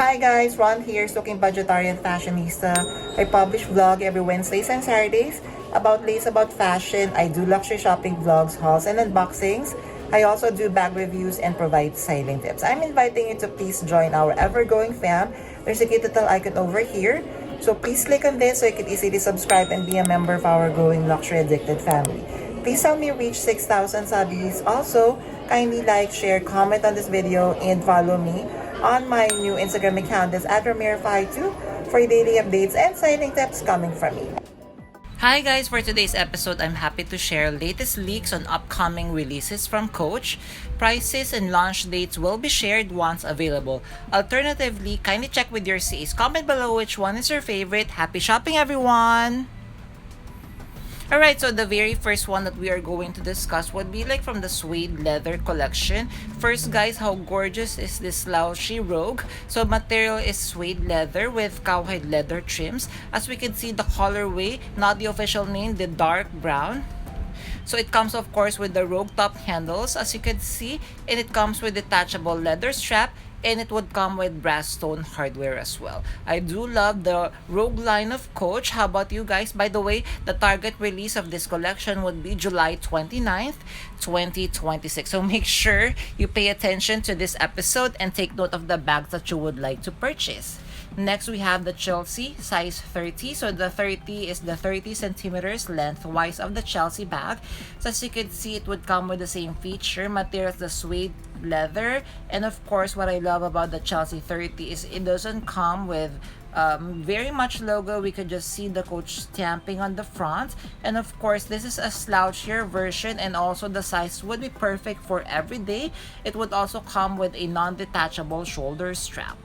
Hi guys, Ron here, Soaking Budgetarian Fashionista. I publish vlog every Wednesdays and Saturdays about lace, about fashion. I do luxury shopping vlogs, hauls, and unboxings. I also do bag reviews and provide styling tips. I'm inviting you to please join our ever-growing fam. There's a cute little icon over here. So please click on this so you can easily subscribe and be a member of our growing luxury addicted family. Please help me reach 6,000 subbies. Also, kindly like, share, comment on this video, and follow me on my new Instagram account. That's at Ramir52 for daily updates and styling tips coming from me. Hi guys! For today's episode, I'm happy to share latest leaks on upcoming releases from Coach. Prices and launch dates will be shared once available. Alternatively, kindly check with your CAs. Comment below which one is your favorite. Happy shopping, everyone! Alright, so the very first one that we are going to discuss would be like from the SUEDE Leather Collection. First guys, how gorgeous is this slouchy rogue? So material is suede leather with cowhide leather trims. As we can see, the colorway, not the official name, the dark brown. So it comes of course with the rogue top handles as you can see, and it comes with detachable leather strap, and it would come with brass stone hardware as well. I do love the rogue line of Coach. How about you guys? By the way, the target release of this collection would be July 29th, 2026. So make sure you pay attention to this episode and take note of the bags that you would like to purchase. Next, we have the Chelsea size 30. So the 30 is the 30 centimeters lengthwise of the Chelsea bag. So as you can see, it would come with the same feature. Materials, the suede leather. And of course, what I love about the Chelsea 30 is it doesn't come with very much logo. We could just see the Coach stamping on the front, and of course this is a slouchier version, and also the size would be perfect for everyday. It would also come with a non-detachable shoulder strap.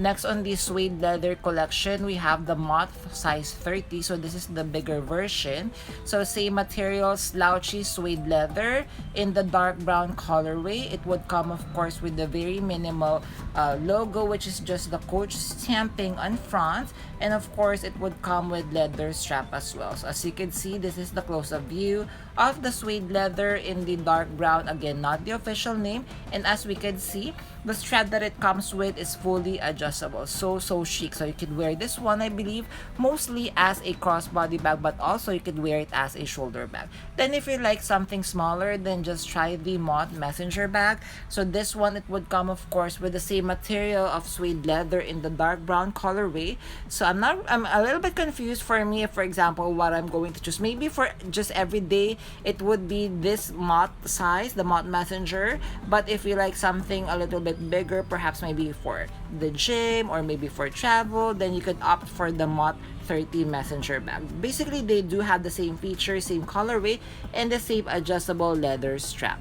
Next on the SUEDE Leather Collection, we have the moth size 30. So this is the bigger version. So same material, slouchy suede leather in the dark brown colorway. It would come of course with the very minimal logo, which is just the Coach stamping on front. And of course it would come with leather strap as well. So as you can see, this is the close-up view of the suede leather in the dark brown. Again, not the official name. And as we can see, the strap that it comes with is fully adjustable. So chic. So you could wear this one, I believe, mostly as a crossbody bag, but also you could wear it as a shoulder bag. Then if you like something smaller, then just try the moth messenger bag. So this one, it would come of course with the same material of suede leather in the dark brown colorway. So I'm a little bit confused. For me, for example, what I'm going to choose, maybe for just every day, it would be this moth size, the moth messenger. But if you like something a little bit bigger, perhaps maybe for the gym or maybe for travel, then you could opt for the moth 30 messenger bag. Basically, they do have the same features, same colorway, and the same adjustable leather strap.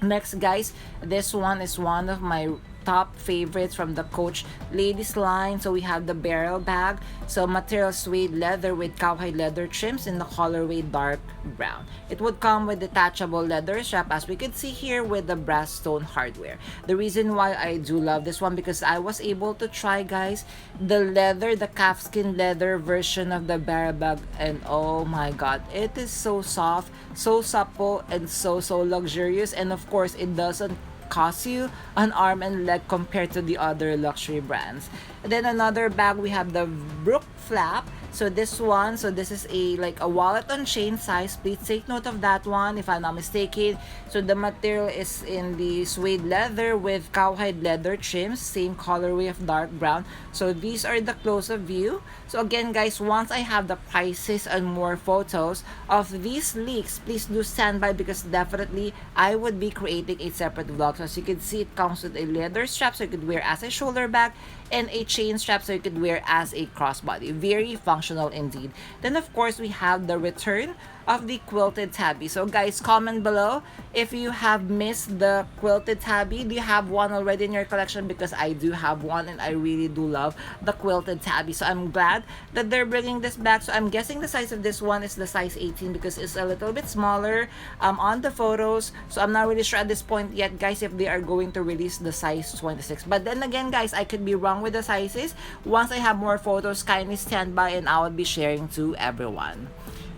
Next guys, this one is one of my top favorites from the Coach ladies line. So we have the barrel bag. So material suede leather with cowhide leather trims in the colorway dark brown. It would come with detachable leather strap, as we can see here, with the brass stone hardware. The reason why I do love this one, because I was able to try guys the leather, the calfskin leather version of the barrel bag, and oh my god, it is so soft, so supple, and so luxurious. And of course it doesn't cost you an arm and leg compared to the other luxury brands. And then another bag, we have the Brook flap. So this one, so this is like a wallet on chain size. Please take note of that one if I'm not mistaken. So the material is in the suede leather with cowhide leather trims, same colorway of dark brown. So these are the close-up view. So again guys, once I have the prices and more photos of these leaks, please do stand by, because definitely I would be creating a separate vlog. So as you can see, it comes with a leather strap so you could wear as a shoulder bag, and a chain strap so you could wear as a crossbody. Very functional indeed. Then of course we have the return of the quilted tabby. So guys, comment below if you have missed the quilted tabby. Do you have one already in your collection? Because I do have one, and I really do love the quilted tabby. So I'm glad that they're bringing this back. So I'm guessing the size of this one is the size 18, because it's a little bit smaller on the photos. So I'm not really sure at this point yet guys if they are going to release the size 26. But then again guys, I could be wrong with the sizes. Once I have more photos, kindly stand by and I will be sharing to everyone.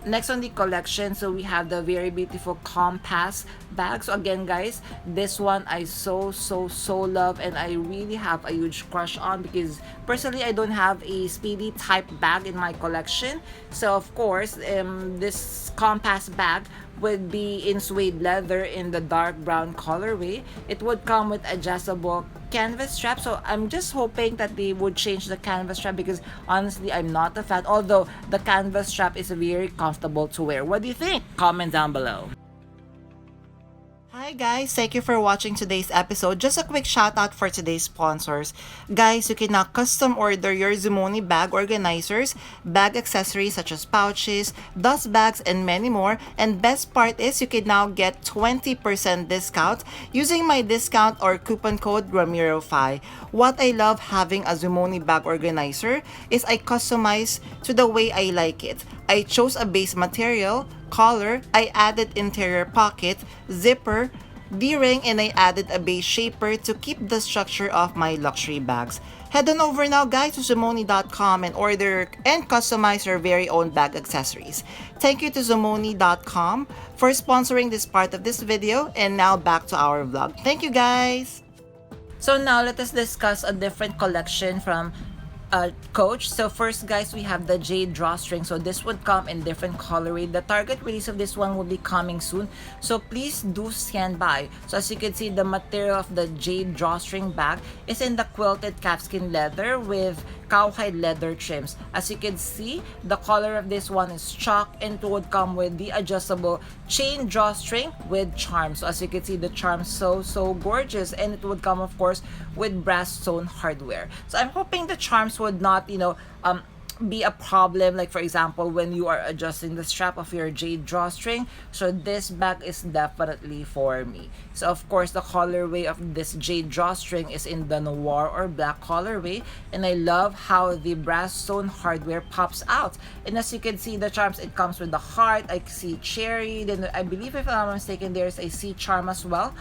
Next on the collection, so we have the very beautiful compass bag. So again, guys, this one I so love, and I really have a huge crush on because personally I don't have a speedy type bag in my collection. So of course, this compass bag would be in suede leather in the dark brown colorway. It would come with adjustable canvas strap, so I'm just hoping that they would change the canvas strap because honestly I'm not a fan, although the canvas strap is very comfortable to wear. What do you think? Comment down below. Hi guys, thank you for watching today's episode. Just a quick shout out for today's sponsors. Guys, you can now custom order your Zumoni bag organizers, bag accessories such as pouches, dust bags, and many more. And best part is you can now get 20% discount using my discount or coupon code Ramiro5. What I love having a Zumoni bag organizer is I customize to the way I like it. I chose a base material, collar, I added interior pocket, zipper, D-ring, and I added a base shaper to keep the structure of my luxury bags. Head on over now guys to Zumoni.com and order and customize your very own bag accessories. Thank you to Zumoni.com for sponsoring this part of this video, and now back to our vlog. Thank you guys! So now let us discuss a different collection from Coach. So first guys, we have the Jade drawstring. So this would come in different colorway. The target release of this one will be coming soon, so please do stand by. So as you can see, the material of the Jade drawstring bag is in the quilted calfskin leather with cowhide leather trims. As you can see, the color of this one is chalk, and it would come with the adjustable chain drawstring with charms. So as you can see, the charms so gorgeous, and it would come of course with brass stone hardware. So I'm hoping the charms would not, be a problem, like for example when you are adjusting the strap of your Jade drawstring. So this bag is definitely for me. So of course the colorway of this Jade drawstring is in the noir or black colorway, and I love how the brass stone hardware pops out. And as you can see, the charms, it comes with the heart. I see cherry, then I believe if I'm not mistaken there's a sea charm as well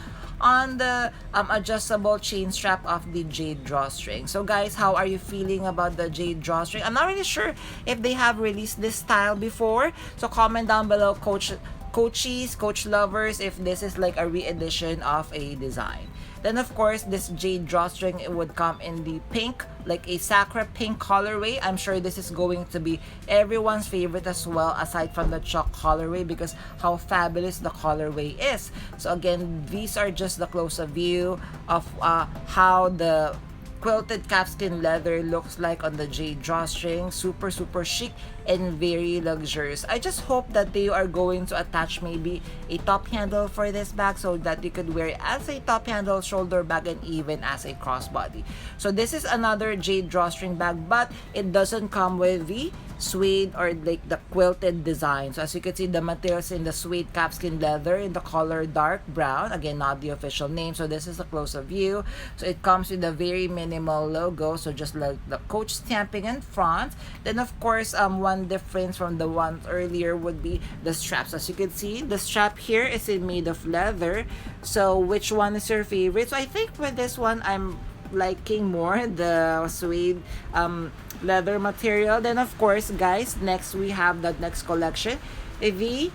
on the adjustable chain strap of the Jade drawstring. So guys, how are you feeling about the Jade drawstring? I'm not really sure if they have released this style before, so comment down below, coachies, coach lovers, if this is like a re-edition of a design. Then of course this Jade drawstring, it would come in the pink, like a Sacra pink colorway. I'm sure this is going to be everyone's favorite as well, aside from the chalk colorway, because how fabulous the colorway is. So again, these are just the close-up view of how the quilted calfskin leather looks like on the Jade drawstring. Super chic and very luxurious. I just hope that they are going to attach maybe a top handle for this bag so that you could wear it as a top handle, shoulder bag, and even as a crossbody. So this is another Jade drawstring bag, but it doesn't come with the suede or like the quilted design. So as you can see, the materials in the suede calfskin leather in the color dark brown. Again, not the official name. So this is a close-up view. So it comes with a very minimal logo, so just like the Coach stamping in front. Then of course, one difference from the one earlier would be the straps. As you can see, the strap here is made of leather. So which one is your favorite? So I think with this one, I'm liking more the suede leather material. Then of course guys, next we have the next collection, the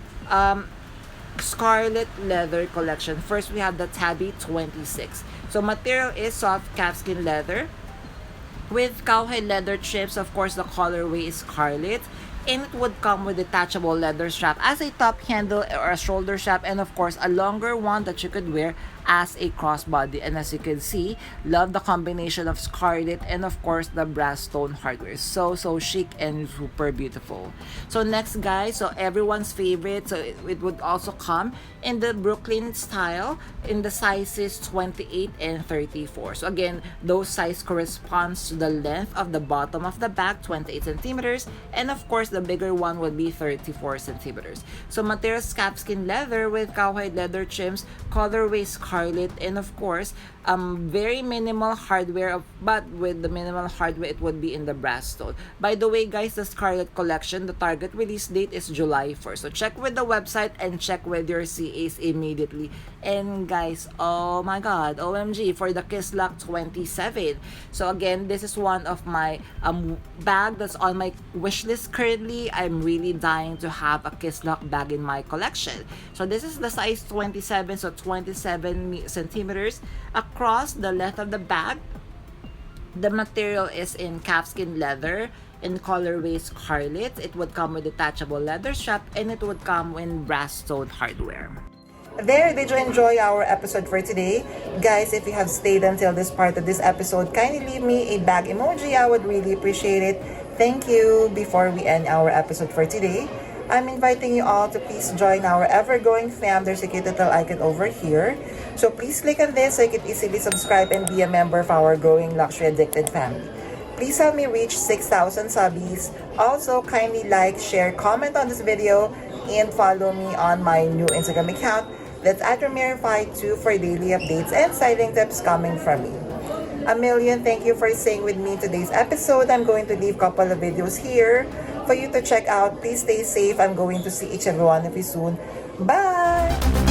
Scarlet Leather Collection. First we have the Tabby 26. So material is soft calfskin leather with cowhide leather trims. Of course the colorway is scarlet, and it would come with detachable leather strap as a top handle or a shoulder strap, and of course a longer one that you could wear as a crossbody. And as you can see, love the combination of scarlet and of course the brass stone hardware. So chic and super beautiful. So next guys, so everyone's favorite, so it would also come in the Brooklyn style in the sizes 28 and 34. So again, those size corresponds to the length of the bottom of the bag, 28 centimeters, and of course the bigger one would be 34 centimeters. So material calfskin leather with cowhide leather trims, colorway scarlet, and of course very minimal hardware, but with the minimal hardware, it would be in the brass tone. By the way, guys, the Scarlet Collection, the target release date is July 1st. So check with the website and check with your CAs immediately. And guys, oh my god, OMG, for the Kisslock 27. So again, this is one of my bag that's on my wish list currently. I'm really dying to have a Kisslock bag in my collection. So this is the size 27, so 27 centimeters across the length of the bag. The material is in calfskin leather in colorway scarlet. It would come with detachable leather strap, and it would come in brass tone hardware. There, did you enjoy our episode for today? Guys, if you have stayed until this part of this episode, kindly leave me a bag emoji. I would really appreciate it. Thank you. Before we end our episode for today, I'm inviting you all to please join our ever-growing fam. There's a cute little icon over here. So please click on this so you can easily subscribe and be a member of our growing luxury addicted family. Please help me reach 6,000 subbies. Also, kindly like, share, comment on this video, and follow me on my new Instagram account. That's at Ramirify2 for daily updates and styling tips coming from me. A million thank you for staying with me today's episode. I'm going to leave a couple of videos here for you to check out. Please stay safe. I'm going to see each and every one of you soon. Bye!